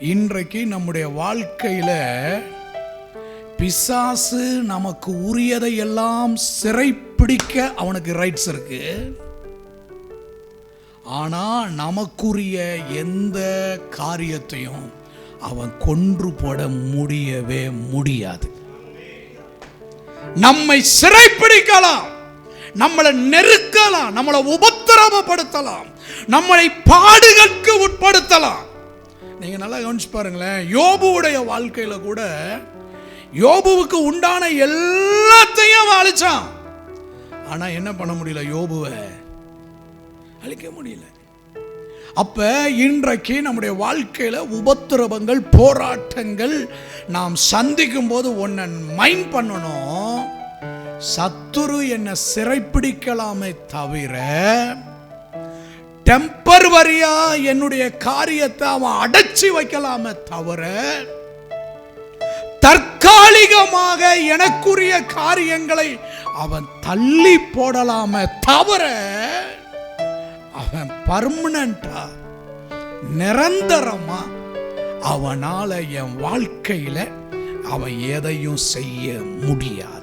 இன்றைக்கு நம்முடைய வாழ்க்கையில பிசாசு நமக்கு உரியதை எல்லாம் சிறைப்பிடிக்க அவனுக்கு ரைட்ஸ் இருக்கு. ஆனா நமக்குரிய எந்த காரியத்தையும் அவன் கொன்று போட முடியவே முடியாது. நம்மை சிறைப்பிடிக்கலாம், நம்மளை நெருக்கலாம், நம்மளை உபத்திரவப்படுத்தலாம், நம்மளை பாடுகளுக்கு உட்படுத்தலாம். நீங்க நல்லா கவனிச்சு பாருங்களேன். யோபுவுடைய வாழ்க்கையில கூட யோபுவுக்கு உண்டான எல்லாத்தையும் அழிச்சான். ஆனா என்ன பண்ண முடியல, யோபுவை அழிக்க முடியல. அப்ப இன்றைக்கு நம்முடைய வாழ்க்கையில உபத்திரவங்கள், போராட்டங்கள் நாம் சந்திக்கும் போது ஒன்ன மைண்ட் பண்ணணும், சத்துரு என்ன சிறைப்பிடிக்கலாமே தவிர டெம்பரவரியா என்னுடைய காரியத்தை அவன் அடைச்சி வைக்கலாமே தவிர தற்காலிகமாக எனக்குரிய காரியங்களை அவன் தள்ளி போடலாமே தவிர அவன் பர்மனண்டா நிரந்தரமா அவனால என் வாழ்க்கையில அவன் எதையும் செய்ய முடியாது.